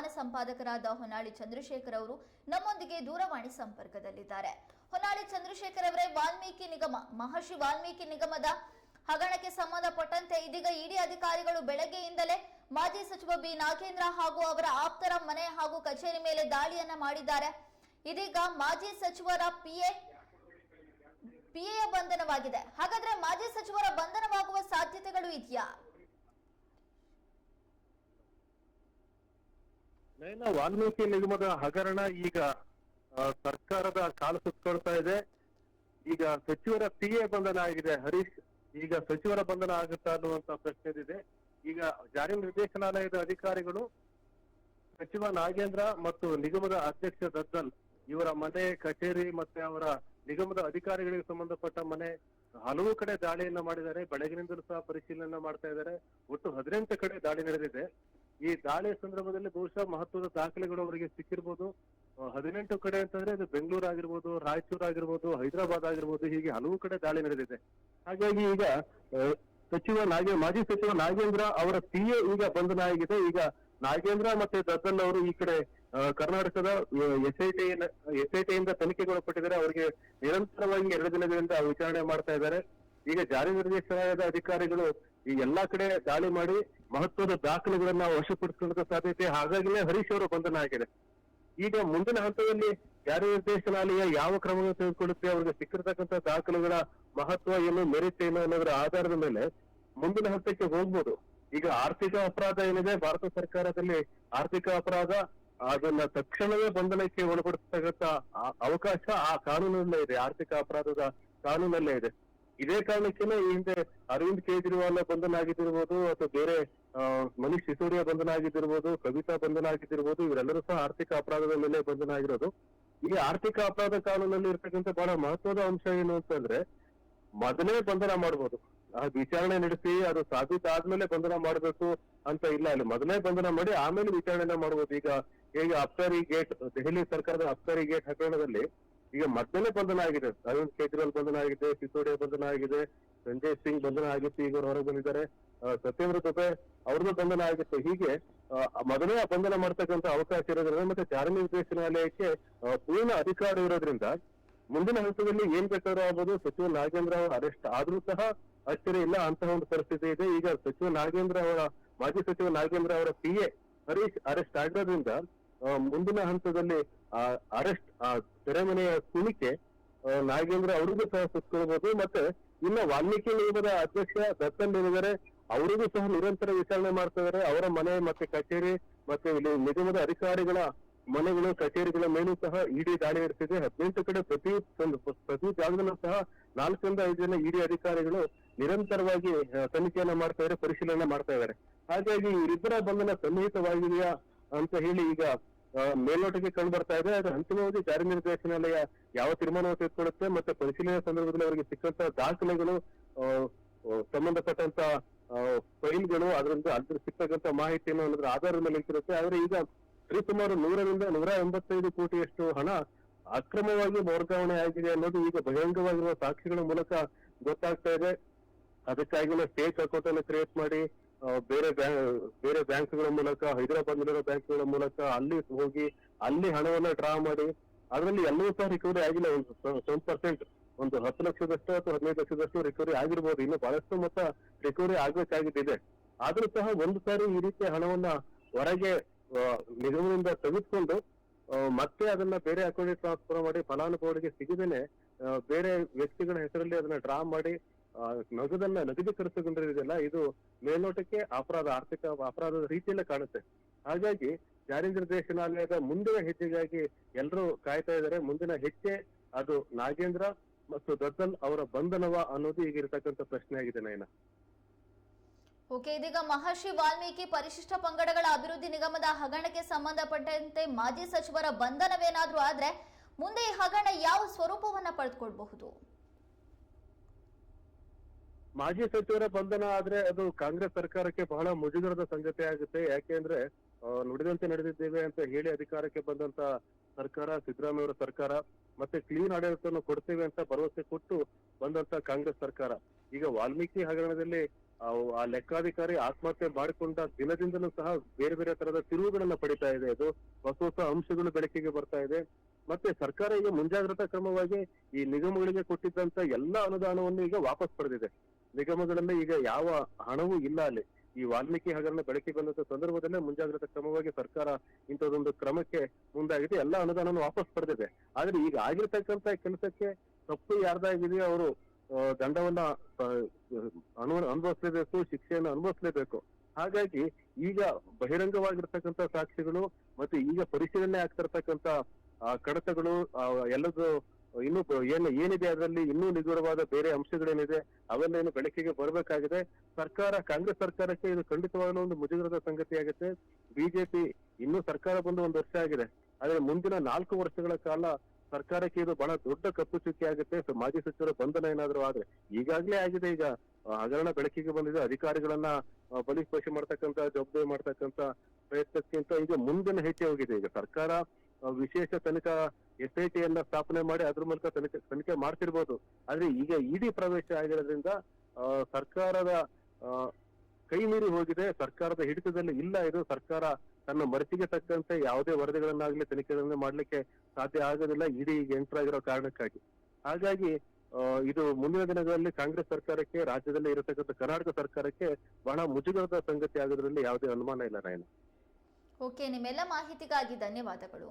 ಪ್ರಧಾನ ಸಂಪಾದಕರಾದ ಹೊನ್ನಾಳಿ ಚಂದ್ರಶೇಖರ್ ಅವರು ನಮ್ಮೊಂದಿಗೆ ದೂರವಾಣಿ ಸಂಪರ್ಕದಲ್ಲಿದ್ದಾರೆ. ಹೊನ್ನಾಳಿ ಚಂದ್ರಶೇಖರ್ ಅವರೇ, ವಾಲ್ಮೀಕಿ ನಿಗಮ, ಮಹರ್ಷಿ ವಾಲ್ಮೀಕಿ ನಿಗಮದ ಹಗರಣಕ್ಕೆ ಸಂಬಂಧಪಟ್ಟಂತೆ ಇದೀಗ ಇಡಿ ಅಧಿಕಾರಿಗಳು ಬೆಳಗ್ಗೆಯಿಂದಲೇ ಮಾಜಿ ಸಚಿವ ಬಿ ನಾಗೇಂದ್ರ ಹಾಗೂ ಅವರ ಆಪ್ತರ ಮನೆ ಹಾಗೂ ಕಚೇರಿ ಮೇಲೆ ದಾಳಿಯನ್ನ ಮಾಡಿದ್ದಾರೆ. ಇದೀಗ ಮಾಜಿ ಸಚಿವರ ಪಿಎ ಬಂಧನವಾಗಿದೆ. ಹಾಗಾದ್ರೆ ಮಾಜಿ ಸಚಿವರ ಬಂಧನವಾಗುವ ಸಾಧ್ಯತೆಗಳು ಇದೆಯಾ? ವಾಲ್ಮೀಕಿ ನಿಗಮದ ಹಗರಣ ಈಗ ಸರ್ಕಾರದ ಕಾಲು ಸುತ್ತಕೊಳ್ತಾ ಇದೆ. ಈಗ ಸಚಿವರ ಪಿಎ ಬಂಧನ ಆಗಿದೆ. ಹರೀಶ್ ಈಗ ಸಚಿವರ ಬಂಧನ ಆಗುತ್ತಾ ಅನ್ನುವಂತ ಪ್ರಶ್ನೆ ಇದೆ. ಈಗ ಜಾರಿ ನಿರ್ದೇಶನಾಲಯದ ಅಧಿಕಾರಿಗಳು ಸಚಿವ ನಾಗೇಂದ್ರ ಮತ್ತು ನಿಗಮದ ಅಧ್ಯಕ್ಷ ದದ್ದಲ್ ಇವರ ಮನೆ, ಕಚೇರಿ ಮತ್ತೆ ಅವರ ನಿಗಮದ ಅಧಿಕಾರಿಗಳಿಗೆ ಸಂಬಂಧಪಟ್ಟ ಮನೆ ಹಲವು ಕಡೆ ದಾಳಿಯನ್ನ ಮಾಡಿದ್ದಾರೆ. ಬೆಳಗಿನಿಂದಲೂ ಸಹ ಪರಿಶೀಲನೆ ಮಾಡ್ತಾ ಇದ್ದಾರೆ. ಒಟ್ಟು 18 ಕಡೆ ದಾಳಿ ನಡೆದಿದೆ. ಈ ದಾಳಿಯ ಸಂದರ್ಭದಲ್ಲಿ ಬಹುಶಃ ಮಹತ್ವದ ದಾಖಲೆಗಳು ಅವರಿಗೆ ಸಿಕ್ಕಿರ್ಬೋದು. 18 ಕಡೆ ಅಂತಂದ್ರೆ ಇದು ಬೆಂಗಳೂರು ಆಗಿರ್ಬೋದು, ರಾಯಚೂರು ಆಗಿರ್ಬೋದು, ಹೈದರಾಬಾದ್ ಆಗಿರ್ಬೋದು, ಹೀಗೆ ಹಲವು ಕಡೆ ದಾಳಿ ನಡೆದಿದೆ. ಹಾಗಾಗಿ ಈಗ ಮಾಜಿ ಸಚಿವ ನಾಗೇಂದ್ರ ಅವರ ಪಿಎ ಈಗ ಬಂಧನ ಆಗಿದೆ. ಈಗ ನಾಗೇಂದ್ರ ಮತ್ತೆ ದದ್ದಲ್ ಅವರು ಈ ಕಡೆ ಕರ್ನಾಟಕದ ಎಸ್ಐಟಿಯಿಂದ ತನಿಖೆಗೊಳಪಟ್ಟಿದ್ದಾರೆ. ಅವರಿಗೆ ನಿರಂತರವಾಗಿ 2 ದಿನಗಳಿಂದ ವಿಚಾರಣೆ ಮಾಡ್ತಾ ಇದ್ದಾರೆ. ಈಗ ಜಾರಿ ನಿರ್ದೇಶನಾಲಯದ ಅಧಿಕಾರಿಗಳು ಈ ಎಲ್ಲಾ ಕಡೆ ದಾಳಿ ಮಾಡಿ ಮಹತ್ವದ ದಾಖಲೆಗಳನ್ನ ವಶಪಡಿಸಿಕೊಳ್ಳುವ ಸಾಧ್ಯತೆ. ಹಾಗಾಗಿನೇ ಹರೀಶ್ ಅವರ ಬಂಧನ ಆಗಿದೆ. ಈಗ ಮುಂದಿನ ಹಂತದಲ್ಲಿ ಜಾರಿ ನಿರ್ದೇಶನಾಲಯ ಯಾವ ಕ್ರಮವನ್ನು ತೆಗೆದುಕೊಳ್ಳುತ್ತೆ, ಅವರಿಗೆ ಸಿಕ್ಕಿರ್ತಕ್ಕಂಥ ದಾಖಲೆಗಳ ಮಹತ್ವ ಏನು, ಮೆರಿಟ್ ಏನು ಅನ್ನೋದರ ಆಧಾರದ ಮೇಲೆ ಮುಂದಿನ ಹಂತಕ್ಕೆ ಹೋಗ್ಬೋದು. ಈಗ ಆರ್ಥಿಕ ಅಪರಾಧ ಏನಿದೆ, ಭಾರತ ಸರ್ಕಾರದಲ್ಲಿ ಆರ್ಥಿಕ ಅಪರಾಧ ಅದನ್ನ ತಕ್ಷಣವೇ ಬಂಧನಕ್ಕೆ ಒಳಪಡಿಸತಕ್ಕಂಥ ಅವಕಾಶ ಆ ಕಾನೂನಲ್ಲೇ ಇದೆ, ಆರ್ಥಿಕ ಅಪರಾಧದ ಕಾನೂನಲ್ಲೇ ಇದೆ. ಇದೇ ಕಾರಣಕ್ಕೇನೆ ಈ ಹಿಂದೆ ಅರವಿಂದ್ ಕೇಜ್ರಿವಾಲ್ ಬಂಧನ ಆಗಿದ್ದಿರ್ಬೋದು, ಅಥವಾ ಬೇರೆ ಮನೀಶ್ ಸಿಸೋಡಿಯಾ ಬಂಧನ ಆಗಿದ್ದಿರ್ಬೋದು, ಕವಿತಾ ಬಂಧನ ಆಗಿದ್ದಿರ್ಬೋದು, ಇವರೆಲ್ಲರೂ ಸಹ ಆರ್ಥಿಕ ಅಪರಾಧದ ಮೇಲೆ ಬಂಧನ ಆಗಿರೋದು. ಈ ಆರ್ಥಿಕ ಅಪರಾಧ ಕಾನೂನಲ್ಲಿ ಇರ್ತಕ್ಕಂಥ ಬಹಳ ಮಹತ್ವದ ಅಂಶ ಏನು ಅಂತಂದ್ರೆ, ಮೊದಲೇ ಬಂಧನ ಮಾಡ್ಬೋದು. ಆ ವಿಚಾರಣೆ ನಡೆಸಿ ಅದು ಸಾಬೀತಾದ್ಮೇಲೆ ಬಂಧನ ಮಾಡ್ಬೇಕು ಅಂತ ಇಲ್ಲ. ಅಲ್ಲಿ ಮೊದಲೇ ಬಂಧನ ಮಾಡಿ ಆಮೇಲೆ ವಿಚಾರಣೆ ಮಾಡ್ಬೋದು. ಈಗ ಅಬ್ಕಾರಿ ಗೇಟ್, ದೆಹಲಿ ಸರ್ಕಾರದ ಅಬ್ಕಾರಿ ಗೇಟ್ ಹಗರಣದಲ್ಲಿ ಈಗ ಮೊದಲೇ ಬಂಧನ ಆಗಿದೆ. ಅರವಿಂದ್ ಕೇಜ್ರಿವಾಲ್ ಬಂಧನ ಆಗಿದೆ, ಸಿಸೋಡಿಯಾ ಬಂಧನ ಆಗಿದೆ, ಸಂಜಯ್ ಸಿಂಗ್ ಬಂಧನ ಆಗಿತ್ತು, ಈಗ ಹೊರಗೆ ಬಂದಿದ್ದಾರೆ. ಸತ್ಯೇಂದ್ರ ದುಬೆ ಅವ್ರದ್ದು ಬಂಧನ ಆಗಿತ್ತು. ಹೀಗೆ ಮೊದಲೇ ಬಂಧನ ಮಾಡ್ತಕ್ಕಂಥ ಅವಕಾಶ ಇರೋದ್ರಿಂದ ಮತ್ತೆ ಜಾರಿ ನಿರ್ದೇಶನಾಲಯಕ್ಕೆ ಪೂರ್ಣ ಅಧಿಕಾರ ಇರೋದ್ರಿಂದ ಮುಂದಿನ ಹಂತದಲ್ಲಿ ಏನ್ ಬೇಕಾದ್ರೂ ಆಗ್ಬೋದು. ಸಚಿವ ನಾಗೇಂದ್ರ ಅವರ ಅರೆಸ್ಟ್ ಆದ್ರೂ ಸಹ ಆಶ್ಚರ್ಯ ಇಲ್ಲ, ಅಂತಹ ಒಂದು ಪರಿಸ್ಥಿತಿ ಇದೆ. ಈಗ ಮಾಜಿ ಸಚಿವ ನಾಗೇಂದ್ರ ಅವರ ಪಿಎ ಹರೀಶ್ ಅರೆಸ್ಟ್ ಆಗಿರೋದ್ರಿಂದ ಮುಂದಿನ ಹಂತದಲ್ಲಿ ಅರೆಸ್ಟ್ ಸೆರೆಮನೆಯ ಕುಣಿಕೆ ನಾಗೇಂದ್ರ ಅವರಿಗೂ ಸಹ ಸುತ್ತಕೊಳ್ಬಹುದು. ಮತ್ತೆ ಇನ್ನ ವಾಲ್ಮೀಕಿ ನಿಗಮದ ಅಧ್ಯಕ್ಷ ದತ್ತಲ್ ಏನಿದ್ದಾರೆ, ಅವರಿಗೂ ಸಹ ನಿರಂತರ ವಿಚಾರಣೆ ಮಾಡ್ತಾ ಇದ್ದಾರೆ. ಅವರ ಮನೆ ಮತ್ತೆ ಕಚೇರಿ ಮತ್ತೆ ಇಲ್ಲಿ ನಿಗಮದ ಅಧಿಕಾರಿಗಳ ಮನೆಗಳು, ಕಚೇರಿಗಳ ಮೇಲೂ ಸಹ ಇಡಿ ದಾಳಿ ನಡೆಸಿದೆ. 18 ಕಡೆ ಪ್ರತಿ ಜಾಗದಲ್ಲೂ ಸಹ 4 ರಿಂದ 5 ಜನ ಇಡಿ ಅಧಿಕಾರಿಗಳು ನಿರಂತರವಾಗಿ ತನಿಖೆಯನ್ನ ಮಾಡ್ತಾ ಇದ್ದಾರೆ, ಪರಿಶೀಲನೆ ಮಾಡ್ತಾ ಇದ್ದಾರೆ. ಹಾಗಾಗಿ ಇವರಿಬ್ಬರ ಬಂಧನ ಸನ್ನಿಹಿತವಾಗಿದೆಯಾ ಅಂತ ಹೇಳಿ ಈಗ ಮೇಲ್ನೋಟಕ್ಕೆ ಕಂಡು ಬರ್ತಾ ಇದೆ. ಅದು ಅಂತಿಮವಾಗಿ ಜಾರಿ ನಿರ್ದೇಶನಾಲಯ ಯಾವ ತೀರ್ಮಾನವನ್ನು ತೆಗೆದುಕೊಳ್ಳುತ್ತೆ ಮತ್ತೆ ಪರಿಶೀಲನೆ ಸಂದರ್ಭದಲ್ಲಿ ಅವರಿಗೆ ಸಿಕ್ಕಂತ ದಾಖಲೆಗಳು, ಸಂಬಂಧಪಟ್ಟಂತ ಫೈಲ್ಗಳು, ಅದರಿಂದ ಸಿಗ್ತಕ್ಕಂಥ ಮಾಹಿತಿಯನ್ನು ಅನ್ನೋದ್ರ ಆಧಾರದ ಮೇಲೆ ನಿಂತಿರುತ್ತೆ. ಆದ್ರೆ ಈಗ ಸರಿಸುಮಾರು 100 ರಿಂದ 185 ಕೋಟಿಯಷ್ಟು ಹಣ ಅಕ್ರಮವಾಗಿ ವರ್ಗಾವಣೆ ಆಗಿದೆ ಅನ್ನೋದು ಈಗ ಬಹಿರಂಗವಾಗಿರುವ ಸಾಕ್ಷಿಗಳ ಮೂಲಕ ಗೊತ್ತಾಗ್ತಾ ಇದೆ. ಅದಕ್ಕಾಗಿನ ಫೇಕ್ ಅಕೌಂಟ್ ಅನ್ನು ಕ್ರಿಯೇಟ್ ಮಾಡಿ ಬೇರೆ ಬ್ಯಾಂಕ್ಗಳ ಮೂಲಕ, ಹೈದರಾಬಾದ್ನಲ್ಲಿರೋ ಬ್ಯಾಂಕ್ಗಳ ಮೂಲಕ ಅಲ್ಲಿ ಹೋಗಿ ಅಲ್ಲಿ ಹಣವನ್ನ ಡ್ರಾ ಮಾಡಿ ಅದರಲ್ಲಿ ಎಲ್ಲವೂ ಸಹ ರಿಕವರಿ ಆಗಿಲ್ಲ. ಒಂದು 10%, ಒಂದು 10 ಲಕ್ಷದಷ್ಟು ಅಥವಾ 15 ಲಕ್ಷದಷ್ಟು ರಿಕವರಿ ಆಗಿರ್ಬೋದು. ಇನ್ನು ಬಹಳಷ್ಟು ಮೊತ್ತ ರಿಕವರಿ ಆಗ್ಬೇಕಾಗಿದ್ದಿದೆ. ಆದ್ರೂ ಸಹ ಒಂದು ಸಾರಿ ಈ ರೀತಿಯ ಹಣವನ್ನ ಹೊರಗೆ ನಿಗಮದಿಂದ ತೆಗೆದುಕೊಂಡು ಮತ್ತೆ ಅದನ್ನ ಬೇರೆ ಅಕೌಂಟ್ ಟ್ರಾನ್ಸ್ಫರ್ ಮಾಡಿ ಫಲಾನುಭವಿಗಳಿಗೆ ಸಿಗದೇನೆ ಬೇರೆ ವ್ಯಕ್ತಿಗಳ ಹೆಸರಲ್ಲಿ ಅದನ್ನ ಡ್ರಾ ಮಾಡಿ ನಗದೀಕರಿಸಿಕೊಂಡಿರೋದಿಲ್ಲ. ಇದು ಮೇಲ್ನೋಟಕ್ಕೆ ಆರ್ಥಿಕ ಅಪರಾಧದ ರೀತಿಯಲ್ಲೇ ಕಾಣುತ್ತೆ. ಹಾಗಾಗಿ ಜಾರಿ ನಿರ್ದೇಶನಾಲಯದ ಮುಂದಿನ ಹೆಜ್ಜೆಗಾಗಿ ಎಲ್ಲರೂ ಕಾಯ್ತಾ ಇದ್ದಾರೆ. ಮುಂದಿನ ಹೆಜ್ಜೆ ಅದು ನಾಗೇಂದ್ರ ಮತ್ತು ದದ್ದಲ್ ಅವರ ಬಂಧನವ ಅನ್ನೋದು ಈಗ ಇರತಕ್ಕಂಥ ಪ್ರಶ್ನೆ ಆಗಿದೆ. ನಯನ, ಓಕೆ, ಇದೀಗ ಮಹರ್ಷಿ ವಾಲ್ಮೀಕಿ ಪರಿಶಿಷ್ಟ ಪಂಗಡಗಳ ಅಭಿವೃದ್ಧಿ ನಿಗಮದ ಹಗರಣಕ್ಕೆ ಸಂಬಂಧಪಟ್ಟಂತೆ ಮಾಜಿ ಸಚಿವರ ಬಂಧನವೇನಾದ್ರೂ ಆದ್ರೆ ಮುಂದೆ ಈ ಹಗರಣ ಯಾವ ಸ್ವರೂಪವನ್ನ ಪಡೆದುಕೊಳ್ಳಬಹುದು? ಮಾಜಿ ಸಚಿವರ ಬಂಧನ ಆದ್ರೆ ಅದು ಕಾಂಗ್ರೆಸ್ ಸರ್ಕಾರಕ್ಕೆ ಬಹಳ ಮುಜುಗರದ ಸಂಗತಿ ಆಗುತ್ತೆ. ಯಾಕೆಂದ್ರೆ ನುಡಿದಂತೆ ನಡೆದಿದ್ದೇವೆ ಅಂತ ಹೇಳಿ ಅಧಿಕಾರಕ್ಕೆ ಬಂದಂತ ಸರ್ಕಾರ, ಸಿದ್ದರಾಮಯ್ಯ ಅವರ ಸರ್ಕಾರ, ಮತ್ತೆ ಕ್ಲೀನ್ ಆಡಳಿತವನ್ನು ಕೊಡ್ತೇವೆ ಅಂತ ಭರವಸೆ ಕೊಟ್ಟು ಬಂದಂತ ಕಾಂಗ್ರೆಸ್ ಸರ್ಕಾರ ಈಗ ವಾಲ್ಮೀಕಿ ಹಗರಣದಲ್ಲಿ ಆ ಲೆಕ್ಕಾಧಿಕಾರಿ ಆತ್ಮಹತ್ಯೆ ಮಾಡಿಕೊಂಡ ದಿನದಿಂದಲೂ ಸಹ ಬೇರೆ ಬೇರೆ ತರದ ತಿರುವುಗಳನ್ನ ಪಡಿತಾ ಇದೆ. ಅದು ಹೊಸ ಅಂಶಗಳು ಬೆಳಕಿಗೆ ಬರ್ತಾ ಇದೆ. ಮತ್ತೆ ಸರ್ಕಾರ ಈಗ ಮುಂಜಾಗ್ರತಾ ಕ್ರಮವಾಗಿ ಈ ನಿಗಮಗಳಿಗೆ ಕೊಟ್ಟಿದ್ದಂತ ಎಲ್ಲಾ ಅನುದಾನವನ್ನು ಈಗ ವಾಪಸ್ ಪಡೆದಿದೆ. ನಿಗಮಗಳಲ್ಲಿ ಈಗ ಯಾವ ಹಣವೂ ಇಲ್ಲ ಅಲ್ಲಿ. ಈ ವಾಲ್ಮೀಕಿ ಹಗರಣ ಬೆಳಕಿಗೆ ಬಂದಂತ ಸಂದರ್ಭದಲ್ಲೇ ಮುಂಜಾಗ್ರತಾ ಕ್ರಮವಾಗಿ ಸರ್ಕಾರ ಇಂಥದೊಂದು ಕ್ರಮಕ್ಕೆ ಮುಂದಾಗಿದೆ. ಎಲ್ಲಾ ಅನುದಾನವನ್ನು ವಾಪಸ್ ಪಡೆದಿದೆ. ಆದ್ರೆ ಈಗ ಆಗಿರ್ತಕ್ಕಂತ ಕೆಲಸಕ್ಕೆ ತಪ್ಪು ಯಾರ್ದಾಗಿದೆಯೋ ಅವರು ದಂಡವನ್ನ ಅನುಭವಿಸ್ಲೇಬೇಕು, ಶಿಕ್ಷೆಯನ್ನು ಅನುಭವಿಸ್ಲೇಬೇಕು. ಹಾಗಾಗಿ ಈಗ ಬಹಿರಂಗವಾಗಿರ್ತಕ್ಕಂಥ ಸಾಕ್ಷಿಗಳು ಮತ್ತೆ ಈಗ ಪರಿಶೀಲನೆ ಆಗ್ತಿರ್ತಕ್ಕಂಥ ಕಡತಗಳು ಎಲ್ಲದು ಇನ್ನೂ ಏನಿದೆ ಅದರಲ್ಲಿ ಇನ್ನೂ ನಿಗೂಢವಾದ ಬೇರೆ ಅಂಶಗಳೇನಿದೆ ಅವೆಲ್ಲೇನು ಬೆಳಕಿಗೆ ಬರಬೇಕಾಗಿದೆ. ಕಾಂಗ್ರೆಸ್ ಸರ್ಕಾರಕ್ಕೆ ಇದು ಖಂಡಿತವಾಗಲೂ ಒಂದು ಮುಜುಗರದ ಸಂಗತಿ ಆಗುತ್ತೆ. ಬಿಜೆಪಿ ಇನ್ನೂ ಸರ್ಕಾರ ಬಂದು 1 ವರ್ಷ ಆಗಿದೆ, ಆದ್ರೆ ಮುಂದಿನ 4 ವರ್ಷಗಳ ಕಾಲ ಸರ್ಕಾರಕ್ಕೆ ಇದು ಬಹಳ ದೊಡ್ಡ ಕಪ್ಪು ಚುಕ್ಕಿ ಆಗುತ್ತೆ. ಮಾಜಿ ಸಚಿವರ ಬಂಧನ ಏನಾದ್ರು ಆದ್ರೆ ಈಗಾಗ್ಲೇ ಆಗಿದೆ. ಈಗ ಹಗರಣ ಬೆಳಕಿಗೆ ಬಂದಿದೆ. ಅಧಿಕಾರಿಗಳನ್ನ ಬಲಿಷ್ಪೋಷೆ ಮಾಡ್ತಕ್ಕಂತ, ಜವಾಬ್ದಾರಿ ಮಾಡ್ತಕ್ಕಂತ ಪ್ರಯತ್ನಕ್ಕಿಂತ ಈಗ ಮುಂದಿನ ಹೆಜ್ಜೆ ಹೋಗಿದೆ. ಈಗ ಸರ್ಕಾರ ವಿಶೇಷ ತನಿಖಾ SIT ಯನ್ನ ಸ್ಥಾಪನೆ ಮಾಡಿ ಅದ್ರ ಮೂಲಕ ತನಿಖೆ ಮಾಡ್ತಿರ್ಬೋದು. ಆದ್ರೆ ಈಗ ಇಡಿ ಪ್ರವೇಶ ಆಗಿರೋದ್ರಿಂದ ಸರ್ಕಾರದ ಕೈ ಮೀರಿ ಹೋಗಿದೆ. ಸರ್ಕಾರದ ಹಿಡಿತದಲ್ಲಿ ಇಲ್ಲ ಇದು. ಸರ್ಕಾರ ತನ್ನ ಮರ್ಜಿಗೆ ತಕ್ಕಂತೆ ಯಾವುದೇ ವರದಿಗಳನ್ನಾಗ್ಲಿ ತನಿಖೆಗಳನ್ನ ಮಾಡ್ಲಿಕ್ಕೆ ಸಾಧ್ಯ ಆಗೋದಿಲ್ಲ, ಇಡಿ ಈಗ ಎಂಟರ್ ಆಗಿರೋ ಕಾರಣಕ್ಕಾಗಿ. ಹಾಗಾಗಿ ಇದು ಮುಂದಿನ ದಿನಗಳಲ್ಲಿ ಕಾಂಗ್ರೆಸ್ ಸರ್ಕಾರಕ್ಕೆ, ರಾಜ್ಯದಲ್ಲಿ ಇರತಕ್ಕಂಥ ಕರ್ನಾಟಕ ಸರ್ಕಾರಕ್ಕೆ ಬಹಳ ಮುಜುಗರದ ಸಂಗತಿ ಆಗೋದ್ರಲ್ಲಿ ಯಾವುದೇ ಅನುಮಾನ ಇಲ್ಲ. ನಾಯನ ಓಕೆ, ನಿಮ್ಮೆಲ್ಲ ಮಾಹಿತಿಗಾಗಿ ಧನ್ಯವಾದಗಳು.